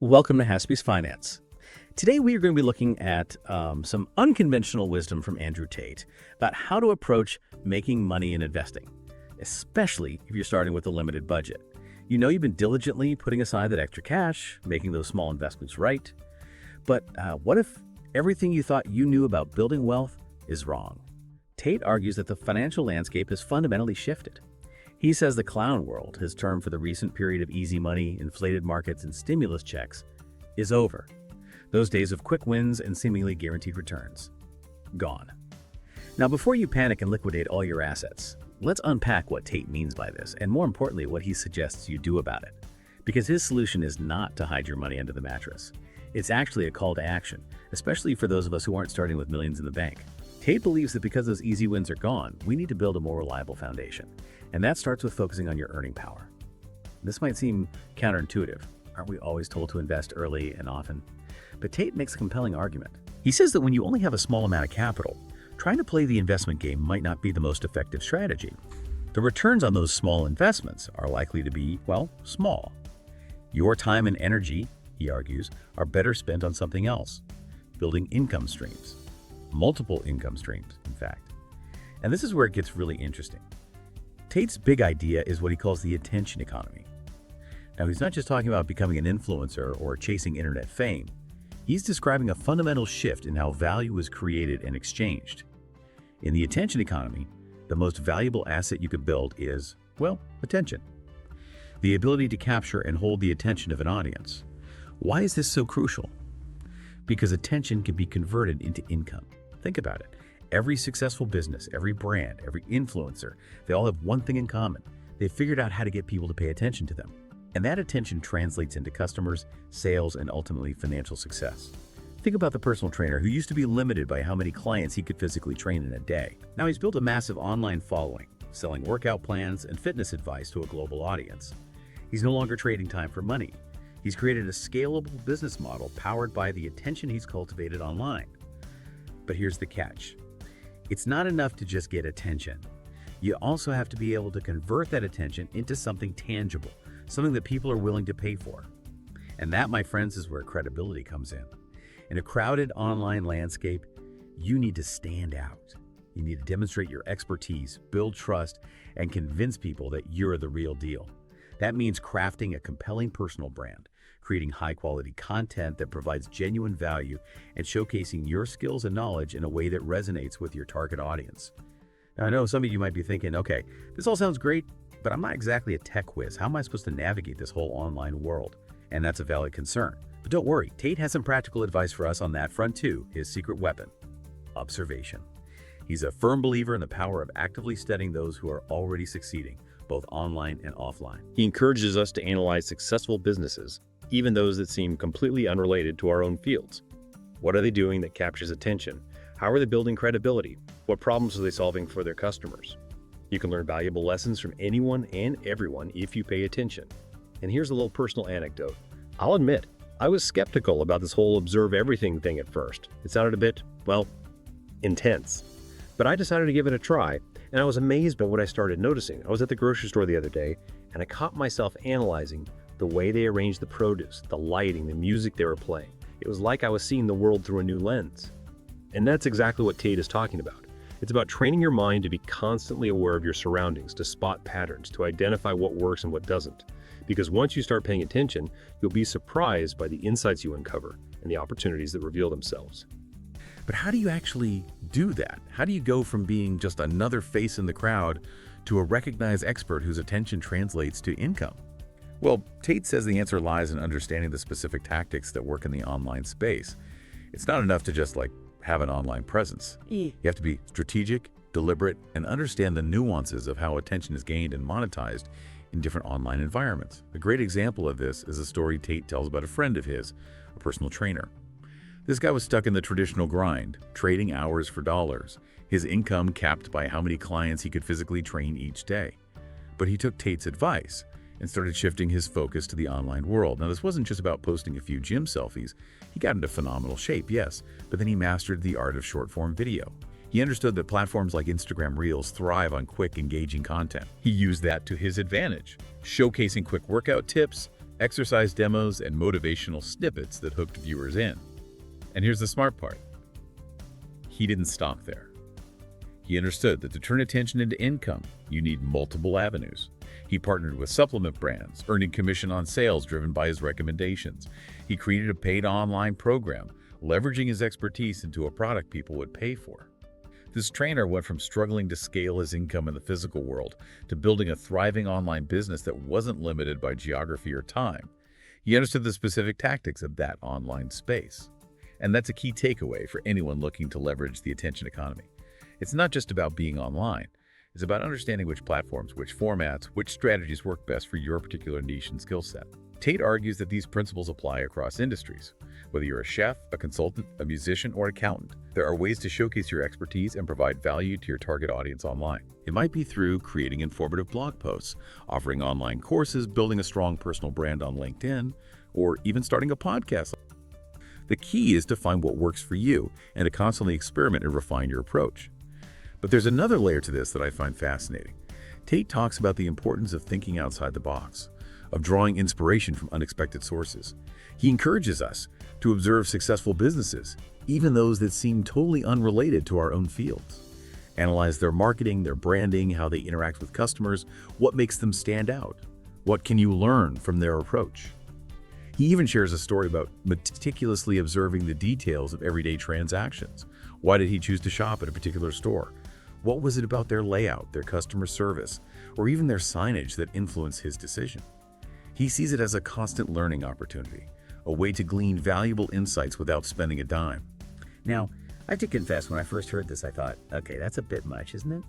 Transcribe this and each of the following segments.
Welcome to HashSpeaks Finance. Today we are going to be looking at some unconventional wisdom from Andrew Tate about how to approach making money in investing, especially if you're starting with a limited budget. You know you've been diligently putting aside that extra cash, making those small investments right. But what if everything you thought you knew about building wealth is wrong? Tate argues that the financial landscape has fundamentally shifted. He says the clown world, his term for the recent period of easy money, inflated markets, and stimulus checks, is over. Those days of quick wins and seemingly guaranteed returns. Gone. Now, before you panic and liquidate all your assets, let's unpack what Tate means by this, and more importantly, what he suggests you do about it. Because his solution is not to hide your money under the mattress. It's actually a call to action, especially for those of us who aren't starting with millions in the bank. Tate believes that because those easy wins are gone, we need to build a more reliable foundation. And that starts with focusing on your earning power. This might seem counterintuitive. Aren't we always told to invest early and often? But Tate makes a compelling argument. He says that when you only have a small amount of capital, trying to play the investment game might not be the most effective strategy. The returns on those small investments are likely to be, well, small. Your time and energy, he argues, are better spent on something else, building income streams. Multiple income streams, in fact. And this is where it gets really interesting. Tate's big idea is what he calls the attention economy. Now, he's not just talking about becoming an influencer or chasing internet fame. He's describing a fundamental shift in how value is created and exchanged. In the attention economy, the most valuable asset you could build is, well, attention. The ability to capture and hold the attention of an audience. Why is this so crucial? Because attention can be converted into income. Think about it. Every successful business, every brand, every influencer, they all have one thing in common. They've figured out how to get people to pay attention to them. And that attention translates into customers, sales, and ultimately financial success. Think about the personal trainer who used to be limited by how many clients he could physically train in a day. Now he's built a massive online following, selling workout plans and fitness advice to a global audience. He's no longer trading time for money. He's created a scalable business model powered by the attention he's cultivated online. But here's the catch. It's not enough to just get attention. You also have to be able to convert that attention into something tangible, something that people are willing to pay for. And that, my friends, is where credibility comes in. In a crowded online landscape, you need to stand out. You need to demonstrate your expertise, build trust, and convince people that you're the real deal. That means crafting a compelling personal brand, creating high-quality content that provides genuine value, and showcasing your skills and knowledge in a way that resonates with your target audience. Now, I know some of you might be thinking, okay, this all sounds great, but I'm not exactly a tech whiz. How am I supposed to navigate this whole online world? And that's a valid concern. But don't worry, Tate has some practical advice for us on that front too, his secret weapon: observation. He's a firm believer in the power of actively studying those who are already succeeding, both online and offline. He encourages us to analyze successful businesses, even those that seem completely unrelated to our own fields. What are they doing that captures attention? How are they building credibility? What problems are they solving for their customers? You can learn valuable lessons from anyone and everyone if you pay attention. And here's a little personal anecdote. I'll admit, I was skeptical about this whole observe everything thing at first. It sounded a bit, well, intense. But I decided to give it a try, and I was amazed by what I started noticing. I was at the grocery store the other day, and I caught myself analyzing the way they arranged the produce, the lighting, the music they were playing. It was like I was seeing the world through a new lens. And that's exactly what Tate is talking about. It's about training your mind to be constantly aware of your surroundings, to spot patterns, to identify what works and what doesn't. Because once you start paying attention, you'll be surprised by the insights you uncover and the opportunities that reveal themselves. But how do you actually do that? How do you go from being just another face in the crowd to a recognized expert whose attention translates to income? Well, Tate says the answer lies in understanding the specific tactics that work in the online space. It's not enough to just have an online presence. You have to be strategic, deliberate, and understand the nuances of how attention is gained and monetized in different online environments. A great example of this is a story Tate tells about a friend of his, a personal trainer. This guy was stuck in the traditional grind, trading hours for dollars, his income capped by how many clients he could physically train each day. But he took Tate's advice and started shifting his focus to the online world. Now, this wasn't just about posting a few gym selfies. He got into phenomenal shape, yes, but then he mastered the art of short-form video. He understood that platforms like Instagram Reels thrive on quick, engaging content. He used that to his advantage, showcasing quick workout tips, exercise demos, and motivational snippets that hooked viewers in. And here's the smart part. He didn't stop there. He understood that to turn attention into income, you need multiple avenues. He partnered with supplement brands, earning commission on sales driven by his recommendations. He created a paid online program, leveraging his expertise into a product people would pay for. This trainer went from struggling to scale his income in the physical world to building a thriving online business that wasn't limited by geography or time. He understood the specific tactics of that online space. And that's a key takeaway for anyone looking to leverage the attention economy. It's not just about being online. It's about understanding which platforms, which formats, which strategies work best for your particular niche and skill set. Tate argues that these principles apply across industries. Whether you're a chef, a consultant, a musician, or an accountant, there are ways to showcase your expertise and provide value to your target audience online. It might be through creating informative blog posts, offering online courses, building a strong personal brand on LinkedIn, or even starting a podcast. The key is to find what works for you and to constantly experiment and refine your approach. But there's another layer to this that I find fascinating. Tate talks about the importance of thinking outside the box, of drawing inspiration from unexpected sources. He encourages us to observe successful businesses, even those that seem totally unrelated to our own fields. Analyze their marketing, their branding, how they interact with customers, what makes them stand out. What can you learn from their approach? He even shares a story about meticulously observing the details of everyday transactions. Why did he choose to shop at a particular store? What was it about their layout, their customer service, or even their signage that influenced his decision? He sees it as a constant learning opportunity, a way to glean valuable insights without spending a dime. Now, I have to confess, when I first heard this, I thought, okay, that's a bit much, isn't it?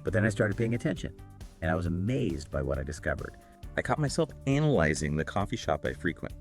But then I started paying attention, and I was amazed by what I discovered. I caught myself analyzing the coffee shop I frequent,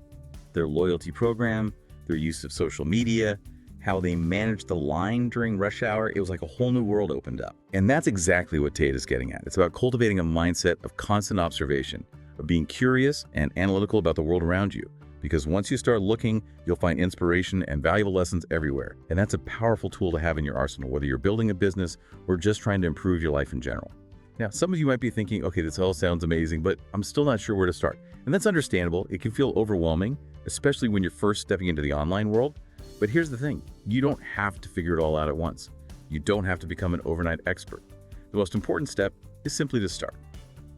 their loyalty program, their use of social media, how they managed the line during rush hour. It was like a whole new world opened up. And that's exactly what Tate is getting at. It's about cultivating a mindset of constant observation, of being curious and analytical about the world around you. Because once you start looking, you'll find inspiration and valuable lessons everywhere. And that's a powerful tool to have in your arsenal, whether you're building a business or just trying to improve your life in general. Now, some of you might be thinking, okay, this all sounds amazing, but I'm still not sure where to start. And that's understandable. It can feel overwhelming, especially when you're first stepping into the online world. But here's the thing, you don't have to figure it all out at once. You don't have to become an overnight expert. The most important step is simply to start.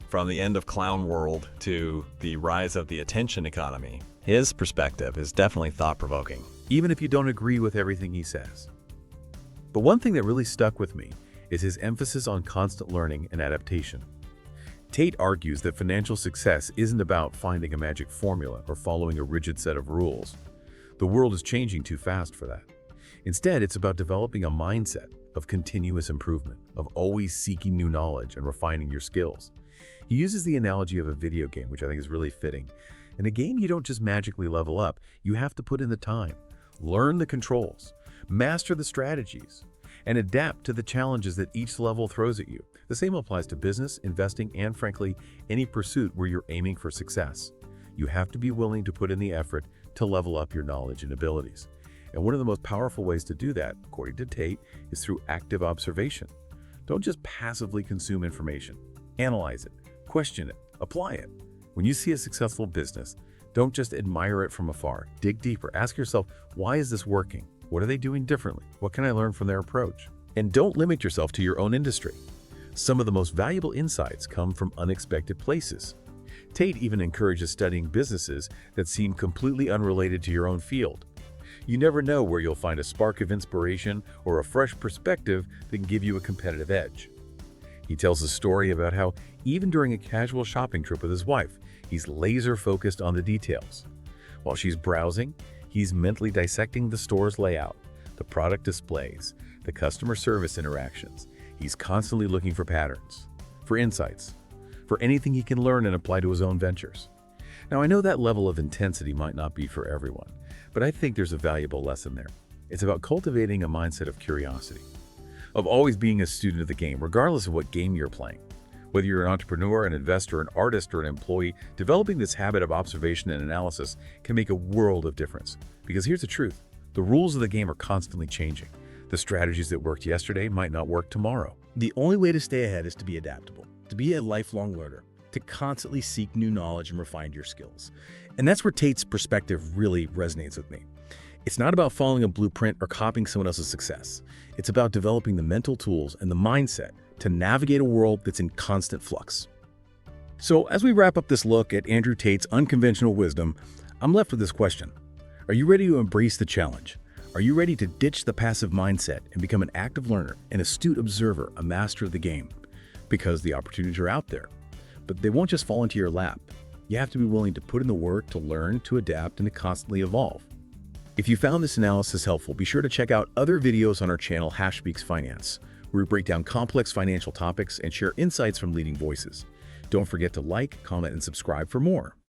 From the end of clown world to the rise of the attention economy, his perspective is definitely thought-provoking. Even if you don't agree with everything he says. But one thing that really stuck with me is his emphasis on constant learning and adaptation. Tate argues that financial success isn't about finding a magic formula or following a rigid set of rules. The world is changing too fast for that. Instead, it's about developing a mindset of continuous improvement, of always seeking new knowledge and refining your skills. He uses the analogy of a video game, which I think is really fitting. In a game, you don't just magically level up. You have to put in the time, learn the controls, master the strategies, and adapt to the challenges that each level throws at you. The same applies to business, investing, and frankly, any pursuit where you're aiming for success. You have to be willing to put in the effort to level up your knowledge and abilities. And one of the most powerful ways to do that, according to Tate, is through active observation. Don't just passively consume information. Analyze it, question it, apply it. When you see a successful business, don't just admire it from afar. Dig deeper. Ask yourself, why is this working? What are they doing differently? What can I learn from their approach? And don't limit yourself to your own industry. Some of the most valuable insights come from unexpected places. Tate even encourages studying businesses that seem completely unrelated to your own field. You never know where you'll find a spark of inspiration or a fresh perspective that can give you a competitive edge. He tells a story about how even during a casual shopping trip with his wife, he's laser focused on the details. While she's browsing, he's mentally dissecting the store's layout, the product displays, the customer service interactions. He's constantly looking for patterns, for insights, for anything he can learn and apply to his own ventures. Now, I know that level of intensity might not be for everyone, but I think there's a valuable lesson there. It's about cultivating a mindset of curiosity, of always being a student of the game, regardless of what game you're playing. Whether you're an entrepreneur, an investor, an artist, or an employee, developing this habit of observation and analysis can make a world of difference. Because here's the truth, the rules of the game are constantly changing. The strategies that worked yesterday might not work tomorrow. The only way to stay ahead is to be adaptable, to be a lifelong learner, to constantly seek new knowledge and refine your skills. And that's where Tate's perspective really resonates with me. It's not about following a blueprint or copying someone else's success. It's about developing the mental tools and the mindset to navigate a world that's in constant flux. So as we wrap up this look at Andrew Tate's unconventional wisdom, I'm left with this question. Are you ready to embrace the challenge? Are you ready to ditch the passive mindset and become an active learner, an astute observer, a master of the game? Because the opportunities are out there, but they won't just fall into your lap. You have to be willing to put in the work to learn, to adapt, and to constantly evolve. If you found this analysis helpful, be sure to check out other videos on our channel, HashSpeaks Finance, where we break down complex financial topics and share insights from leading voices. Don't forget to like, comment, and subscribe for more.